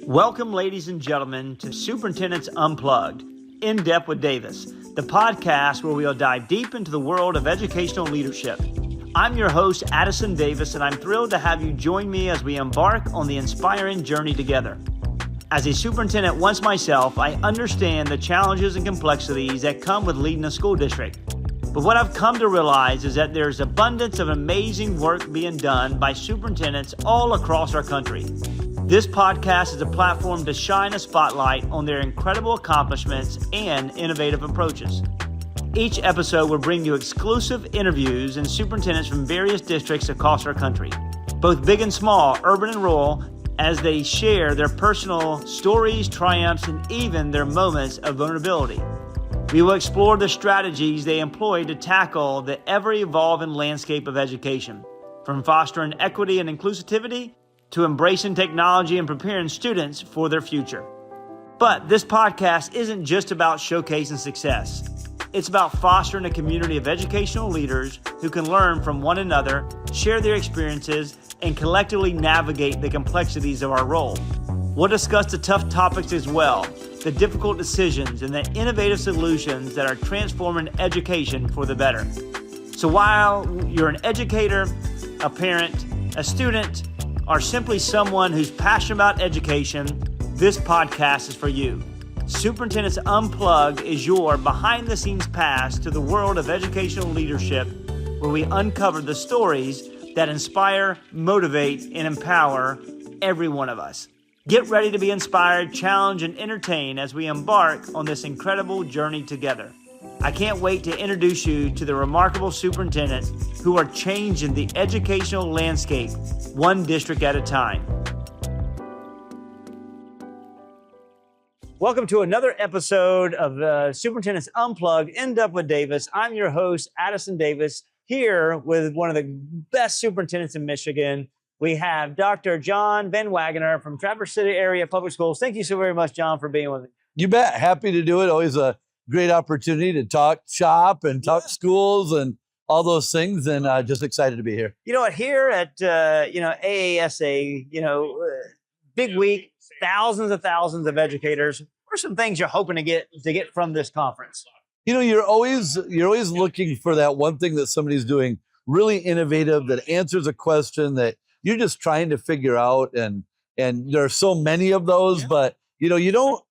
Welcome, ladies and gentlemen, to Superintendents Unplugged, In Depth with Davis, the podcast where we'll dive deep into the world of educational leadership. I'm your host, Addison Davis, and I'm thrilled to have you join me as we embark on the inspiring journey together. As a superintendent once myself, I understand the challenges and complexities that come with leading a school district. But what I've come to realize is that there's abundance of amazing work being done by superintendents all across our country. This podcast is a platform to shine a spotlight on their incredible accomplishments and innovative approaches. Each episode will bring you exclusive interviews and superintendents from various districts across our country, both big and small, urban and rural, as they share their personal stories, triumphs, and even their moments of vulnerability. We will explore the strategies they employ to tackle the ever-evolving landscape of education, from fostering equity and inclusivity to embracing technology and preparing students for their future. But this podcast isn't just about showcasing success. It's about fostering a community of educational leaders who can learn from one another, share their experiences, and collectively navigate the complexities of our role. We'll discuss the tough topics as well, the difficult decisions, and the innovative solutions that are transforming education for the better. So while you're an educator, a parent, a student, or simply someone who's passionate about education, this podcast is for you. Superintendents Unplugged is your behind-the-scenes pass to the world of educational leadership, where we uncover the stories that inspire, motivate, and empower every one of us. Get ready to be inspired, challenged, and entertained as we embark on this incredible journey together. I can't wait to introduce you to the remarkable superintendents who are changing the educational landscape one district at a time. Welcome to another episode of Superintendents Unplugged, In Depth with Davis. I'm your host, Addison Davis, here with one of the best superintendents in Michigan. We have Dr. John VanWagoner from Traverse City Area Public Schools. Thank you so very much, John, for being with me. You bet. Happy to do it. Always a great opportunity to talk shop and talk schools and all those things, and just excited to be here. You know what? Here at AASA, big week, thousands of educators. What are some things you're hoping to get from this conference? You know, you're always looking for that one thing that somebody's doing really innovative, that answers a question that you're just trying to figure out, and there are so many of those, but you don't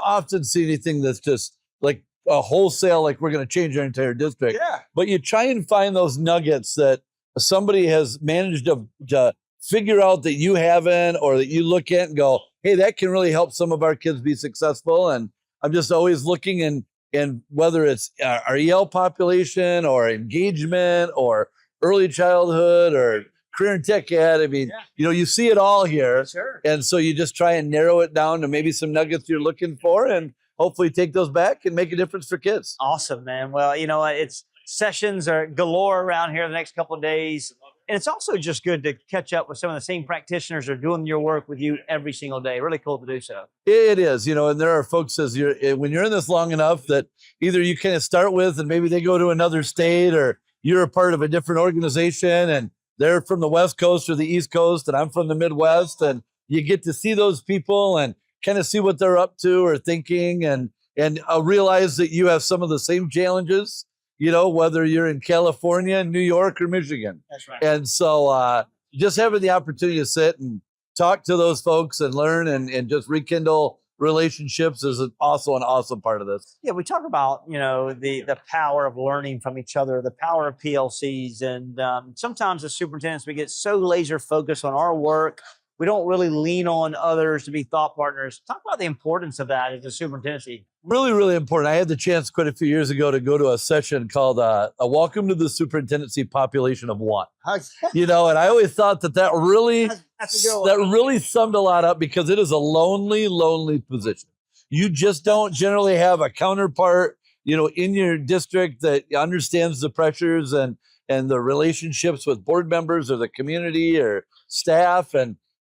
often see anything that's just like a wholesale, like we're going to change our entire district. Yeah. But you try and find those nuggets that somebody has managed to figure out that you haven't, or that you look at and go, hey, that can really help some of our kids be successful. And I'm just always looking, and whether it's our EL population or engagement or early childhood or career and tech ed. I mean, you see it all here. Sure. And so you just try and narrow it down to maybe some nuggets you're looking for, and hopefully take those back and make a difference for kids. Awesome, man. Well, it's sessions are galore around here the next couple of days. And it's also just good to catch up with some of the same practitioners that are doing your work with you every single day. Really cool to do so. It is, and there are folks when you're in this long enough that either you kind of start with and maybe they go to another state, or you're a part of a different organization and they're from the West Coast or the East Coast and I'm from the Midwest, and you get to see those people and kind of see what they're up to or thinking, and realize that you have some of the same challenges, whether you're in California, New York, or Michigan. That's right. And so just having the opportunity to sit and talk to those folks and learn and just rekindle relationships is also an awesome part of this. Yeah, we talk about, the power of learning from each other, the power of PLCs. And sometimes as superintendents, we get so laser focused on our work, we don't really lean on others to be thought partners. Talk about the importance of that as a superintendency. Really, really important. I had the chance quite a few years ago to go to a session called a Welcome to the Superintendency Population of One. And I always thought that really summed a lot up, because it is a lonely, lonely position. You just don't generally have a counterpart, in your district that understands the pressures and the relationships with board members or the community or staff.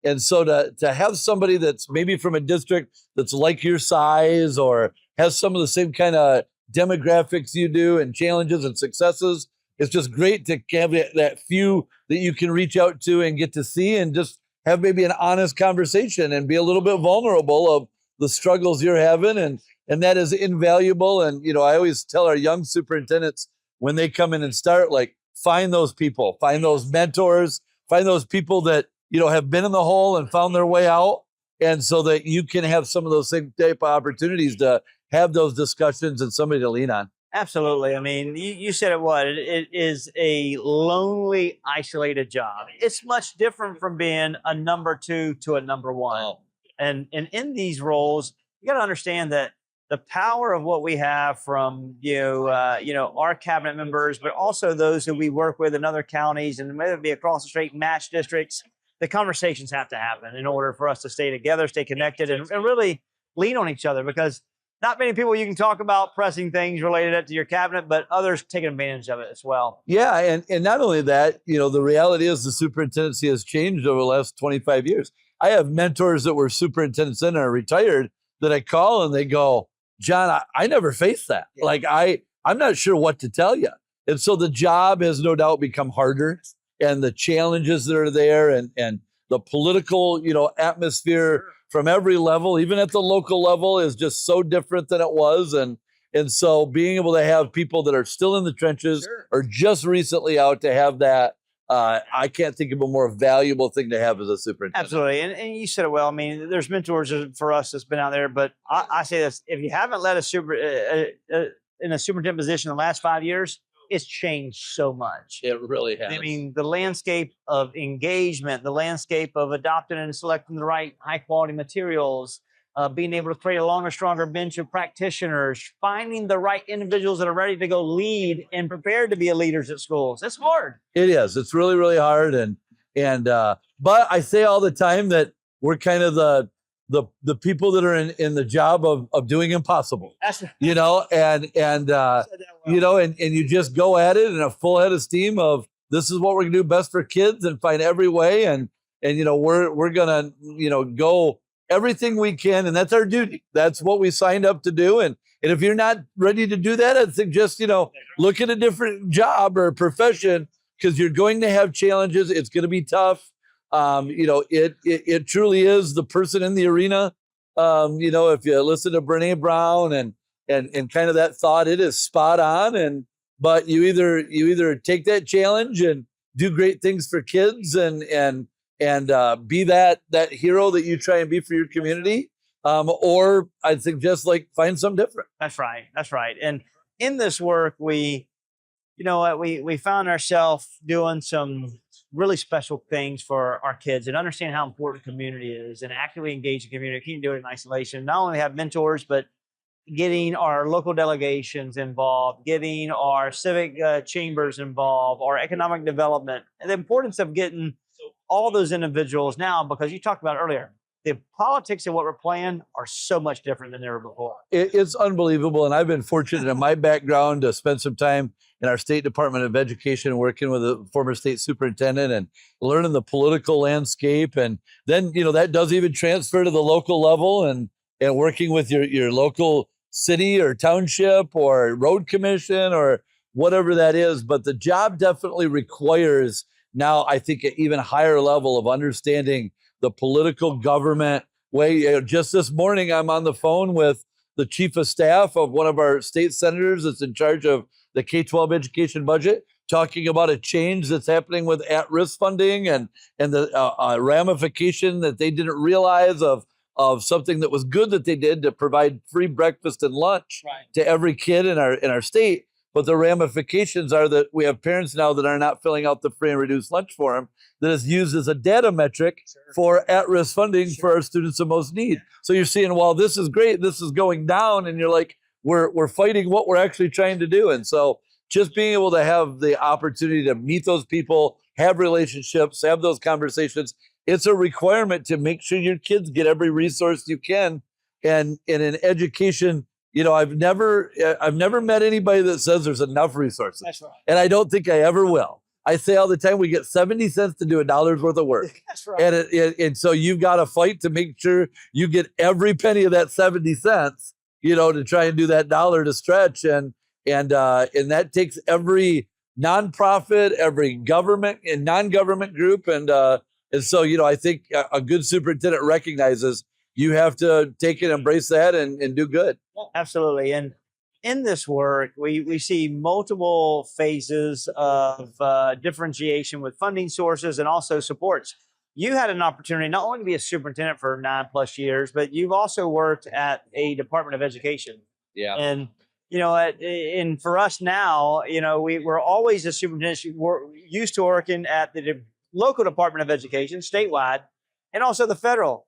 And so to have somebody that's maybe from a district that's like your size or has some of the same kind of demographics you do and challenges and successes, it's just great to have that few that you can reach out to and get to see and just have maybe an honest conversation and be a little bit vulnerable of the struggles you're having. And that is invaluable. And, I always tell our young superintendents when they come in and start, like, find those people, find those mentors, find those people that, have been in the hole and found their way out. And so that you can have some of those same type of opportunities to have those discussions and somebody to lean on. Absolutely. I mean, you said it is a lonely, isolated job. It's much different from being a number 2 to a number 1. Oh. And in these roles, you got to understand that the power of what we have from, our cabinet members, but also those who we work with in other counties and whether it be across the state match districts, the conversations have to happen in order for us to stay together, stay connected, and really lean on each other, because not many people you can talk about pressing things related to your cabinet, but others taking advantage of it as well. Yeah. And not only that, the reality is the superintendency has changed over the last 25 years. I have mentors that were superintendents and are retired that I call and they go, John, I never faced that. Yeah. Like, I'm not sure what to tell you. And so the job has no doubt become harder, and the challenges that are there and the political, atmosphere from every level, even at the local level, is just so different than it was. And so being able to have people that are still in the trenches or just recently out to have that, I can't think of a more valuable thing to have as a superintendent. Absolutely. And you said it well. I mean, there's mentors for us that's been out there, but I say this, if you haven't led in a superintendent position in the last 5 years, it's changed so much. It really has. I mean, the landscape of engagement, the landscape of adopting and selecting the right high quality materials, being able to create a longer, stronger bench of practitioners, finding the right individuals that are ready to go lead and prepared to be leaders at schools. It's hard. It is. It's really, really hard. But I say all the time that we're kind of the people that are in the job of doing impossible, and you just go at it in a full head of steam of this is what we're gonna do best for kids and find every way. And we're gonna, go everything we can. And that's our duty. That's what we signed up to do. And if you're not ready to do that, I'd suggest, look at a different job or profession, because you're going to have challenges. It's going to be tough. It truly is the person in the arena. If you listen to Brene Brown and kind of that thought, it is spot on. But you either take that challenge and do great things for kids and be that hero that you try and be for your community. Or I'd suggest find something different. That's right. And in this work, we found ourselves doing some really special things for our kids and understand how important community is and actively engage the community. Can't do it in isolation. Not only have mentors, but getting our local delegations involved, getting our civic chambers involved, our economic development, and the importance of getting all those individuals now, because you talked about it earlier, the politics and what we're playing are so much different than they were before. It's unbelievable. And I've been fortunate in my background to spend some time in our State Department of Education, working with a former state superintendent and learning the political landscape. And then, that does even transfer to the local level and working with your local city or township or road commission or whatever that is. But the job definitely requires now, I think, an even higher level of understanding the political government way. Just this morning, I'm on the phone with the chief of staff of one of our state senators that's in charge of the K-12 education budget, talking about a change that's happening with at-risk funding and the ramification that they didn't realize of something that was good that they did to provide free breakfast and lunch to every kid in our state. But the ramifications are that we have parents now that are not filling out the free and reduced lunch form that is used as a data metric for at-risk funding for our students in most need. So you're seeing, while this is great, this is going down, and you're like, we're fighting what we're actually trying to do. And so just being able to have the opportunity to meet those people, have relationships, have those conversations, it's a requirement to make sure your kids get every resource you can. And in education, I've never met anybody that says there's enough resources. That's right. And I don't think I ever will. I say all the time, we get 70 cents to do $1 worth of work. That's right. And so you've got to fight to make sure you get every penny of that 70 cents, to try and do that $1 to stretch. And that takes every nonprofit, every government and non-government group. And so, I think a good superintendent recognizes you have to take and embrace that and do good. Absolutely. And in this work, we see multiple phases of differentiation with funding sources and also supports. You had an opportunity not only to be a superintendent for 9+ years, but you've also worked at a Department of Education. Yeah. And, and for us now, we're always a superintendent. We're used to working at the local Department of Education, statewide, and also the federal.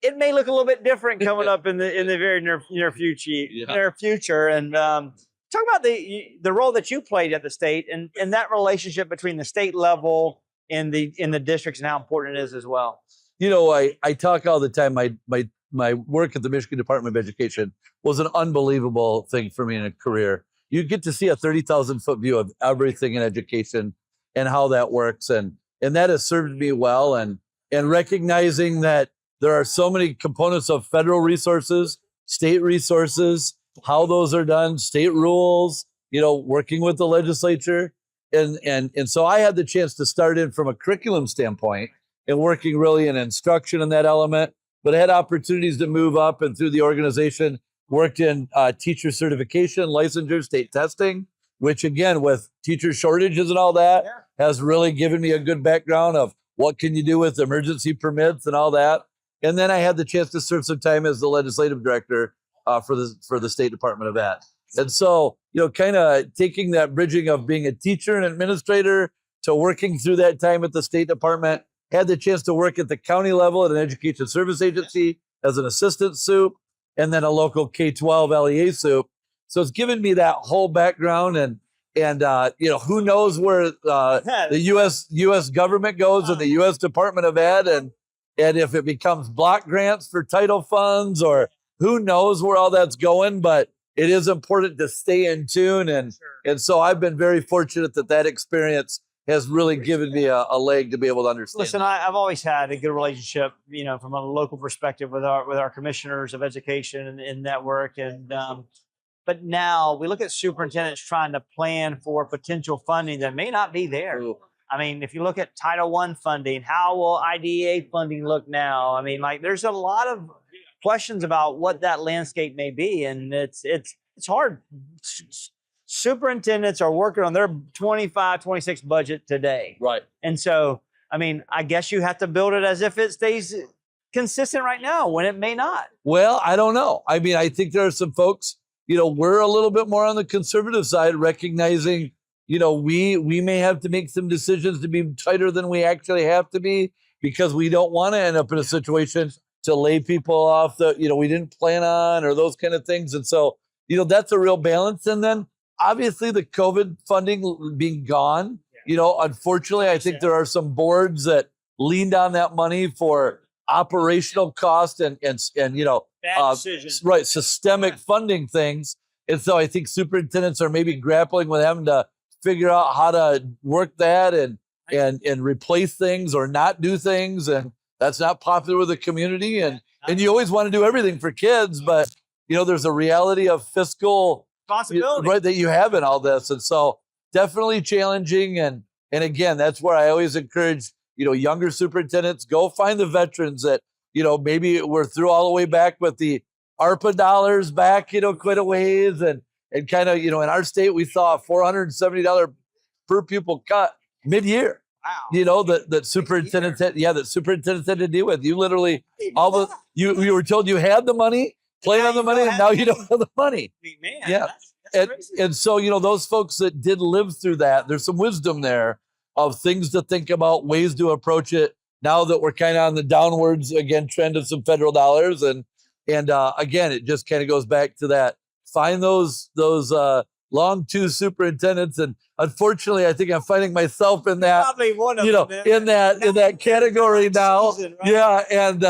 It may look a little bit different coming up in the very near future. And talk about the role that you played at the state and that relationship between the state level and the districts and how important it is as well. I talk all the time. My work at the Michigan Department of Education was an unbelievable thing for me in a career. You get to see a 30,000-foot view of everything in education and how that works, and that has served me well. And recognizing that there are so many components of federal resources, state resources, how those are done, state rules, working with the legislature. And so I had the chance to start in from a curriculum standpoint and working really in instruction in that element, but I had opportunities to move up and through the organization, worked in teacher certification, licensure, state testing, which again, with teacher shortages and all that, has really given me a good background of what can you do with emergency permits and all that. And then I had the chance to serve some time as the legislative director for the State Department of Ed. And so, kind of taking that bridging of being a teacher and administrator to working through that time at the State Department, had the chance to work at the county level at an education service agency as an assistant SUP, and then a local K-12 LEA SUP. So it's given me that whole background, and who knows where the U.S. government goes and the U.S. Department of Ed, and if it becomes block grants for title funds, or who knows where all that's going, but it is important to stay in tune. And so I've been very fortunate that experience has really given me a leg to be able to understand. Listen, I've always had a good relationship, from a local perspective with our commissioners of education and network. And but now we look at superintendents trying to plan for potential funding that may not be there. Ooh. I mean, if you look at Title I funding, how will IDEA funding look now? I mean, there's a lot of questions about what that landscape may be, and it's hard. Superintendents are working on their 25-26 budget today. Right. And so, I mean, I guess you have to build it as if it stays consistent right now when it may not. Well, I don't know. I mean, I think there are some folks, we're a little bit more on the conservative side, recognizing we may have to make some decisions to be tighter than we actually have to be, because we don't want to end up in a situation to lay people off that, we didn't plan on, or those kind of things. And so, that's a real balance. And then obviously the COVID funding being gone, unfortunately, I think there are some boards that leaned on that money for operational cost and systemic funding things. And so I think superintendents are maybe grappling with having to figure out how to work that and replace things or not do things. And that's not popular with the community. And you always want to do everything for kids, but there's a reality of fiscal responsibility, right, that you have in all this. And so definitely challenging. And again, that's where I always encourage, younger superintendents, go find the veterans that, maybe we're through all the way back with the ARPA dollars back, quite a ways, and kind of, in our state, we saw a $470 per pupil cut mid-year. Wow. That superintendents had to deal with. You literally, you were told you had the money, plan on the money, and now you don't have the money. Man, yeah. And so, those folks that did live through that, there's some wisdom there of things to think about, ways to approach it now that we're kind of on the downwards, again, trend of some federal dollars. And again, it just kind of goes back to that. Find those long two superintendents, and unfortunately, I think I'm finding myself in that. Probably one of them, in that category now. Season, right? Yeah, and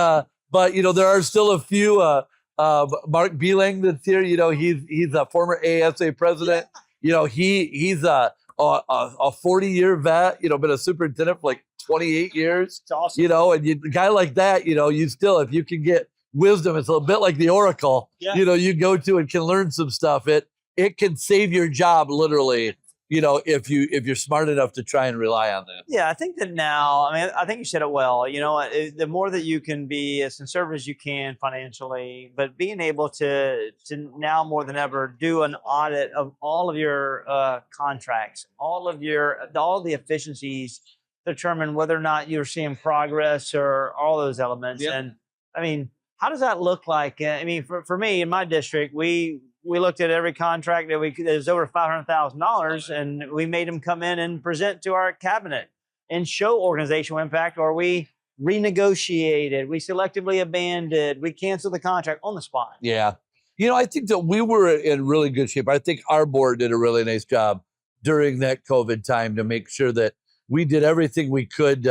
but there are still a few. Mark Beeling that's here. He's a former AASA president. He's a 40-year vet. Been a superintendent for like 28 years. It's awesome. And a guy like that. You still, if you can get wisdom, it's a bit like the Oracle. Yeah. You go to and can learn some stuff. It can save your job literally if you're smart enough to try and rely on that. Yeah, I think that now, I think you said it well. The more that you can be as conservative as you can financially, but being able to now more than ever do an audit of all of your contracts, all the efficiencies, determine whether or not you're seeing progress or all those elements. Yep. And how does that look like? For me in my district, we looked at every contract that was over $500,000, and we made them come in and present to our cabinet and show organizational impact, or we renegotiated, we selectively abandoned, we canceled the contract on the spot. Yeah. I think that we were in really good shape. I think our board did a really nice job during that COVID time to make sure that we did everything we could,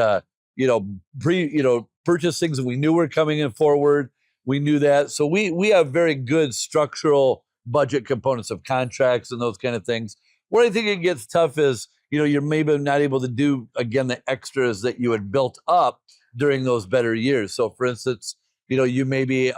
purchase things that we knew were coming in forward. We knew that. So we have very good structural budget components of contracts and those kind of things. Where I think it gets tough is, you're maybe not able to do, again, the extras that you had built up during those better years. So for instance, you maybe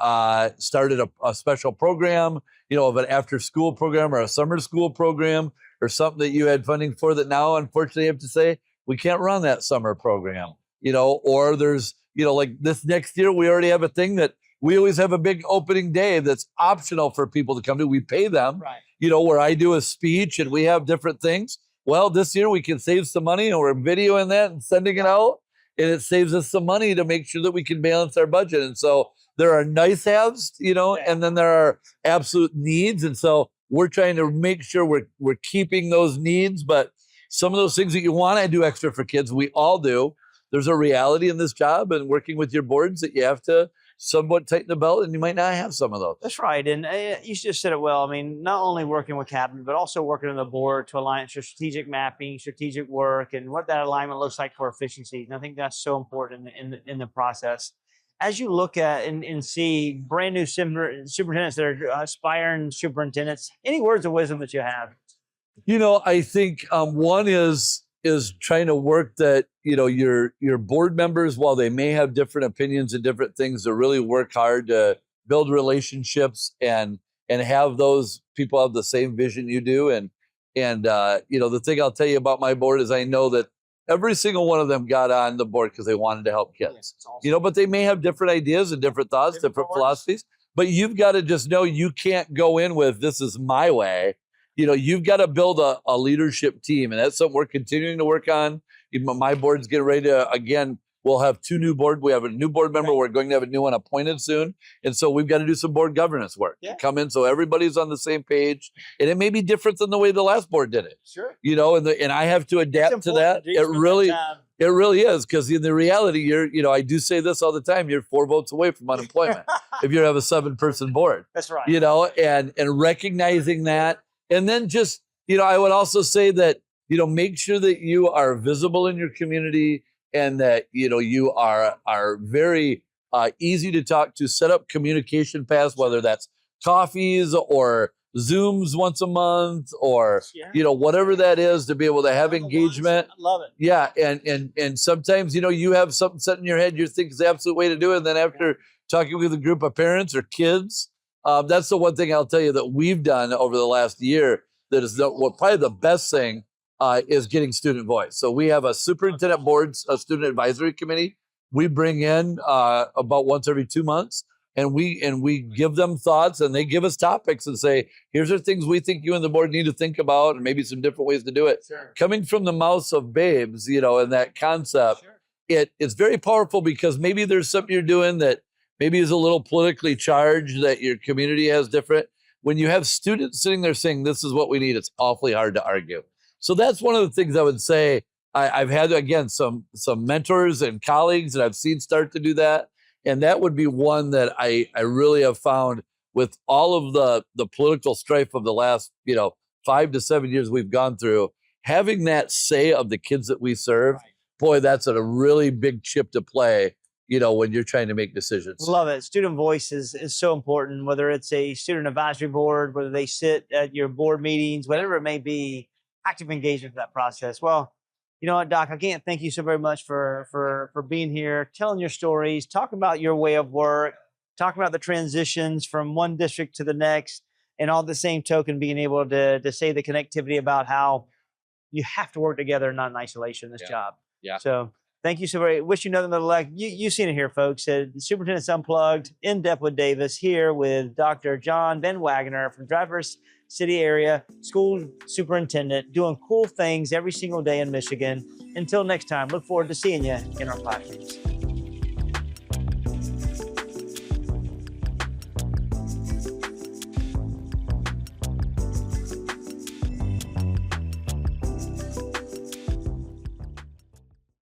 started a special program, of an after school program or a summer school program or something that you had funding for that now, unfortunately, you have to say, we can't run that summer program, or there's, like this next year, we already have a thing that we always have a big opening day that's optional for people to come to. We pay them, right? Where I do a speech and we have different things. Well, this year we can save some money, and we're videoing that and sending it out. And it saves us some money to make sure that we can balance our budget. And so there are nice haves, and then there are absolute needs. And so we're trying to make sure we're keeping those needs. But some of those things that you want to do extra for kids, we all do. There's a reality in this job and working with your boards that you have to somewhat tighten the belt, and you might not have some of those. That's right. And you just said it well. Not only working with cabinet, but also working on the board to align strategic mapping, strategic work, and what that alignment looks like for efficiency. And I think that's so important in the process. As you look at and see brand new superintendents that are aspiring superintendents, any words of wisdom that you have? I think one is trying to work that, your board members, while they may have different opinions and different things, to really work hard to build relationships and have those people have the same vision you do. And the thing I'll tell you about my board is I know that every single one of them got on the board because they wanted to help kids, awesome. But they may have different ideas and different thoughts, different philosophies, but you've got to just know you can't go in with, this is my way. You've got to build a leadership team, and that's something we're continuing to work on. My board's getting ready to, again, we'll have two new board. We have a new board member. We're going to have a new one appointed soon. And so we've got to do some board governance work to come in so everybody's on the same page. And it may be different than the way the last board did it. Sure. And I have to adapt to that. It really is, because in the reality, I do say this all the time, you're 4 votes away from unemployment if you have a 7-person board. That's right. And recognizing that. And then just, I would also say that, make sure that you are visible in your community, and that, you are very easy to talk to. Set up communication paths, whether that's coffees or Zooms once a month, or, whatever that is, to be able to have engagement. I love it. Yeah. And sometimes, you have something set in your head, you think is the absolute way to do it. And then after talking with a group of parents or kids, that's the one thing I'll tell you that we've done over the last year that is probably the best thing is getting student voice. So we have a superintendent boards, a student advisory committee. We bring in about once every 2 months, and we give them thoughts, and they give us topics and say, here's the things we think you and the board need to think about, and maybe some different ways to do it. Sure. Coming from the mouths of babes, and that concept, it's very powerful, because maybe there's something you're doing that maybe is a little politically charged that your community has different. When you have students sitting there saying, this is what we need, it's awfully hard to argue. So that's one of the things I would say. I've had, again, some mentors and colleagues that I've seen start to do that. And that would be one that I really have found, with all of the political strife of the last, 5 to 7 years we've gone through, having that say of the kids that we serve, boy, that's a really big chip to play, when you're trying to make decisions. Love it. Student voice is so important, whether it's a student advisory board, whether they sit at your board meetings, whatever it may be, active engagement in that process. Well, you know what, Doc, I can't thank you so very much for being here, telling your stories, talking about your way of work, talking about the transitions from one district to the next, and all the same token, being able to say the connectivity about how you have to work together, not in isolation in this job. Yeah. So thank you so very much. Wish you nothing but luck. You've seen it here, folks. Superintendents Unplugged, in depth with Davis, here with Dr. John VanWagoner from Traverse City area, school superintendent, doing cool things every single day in Michigan. Until next time, look forward to seeing you in our podcast.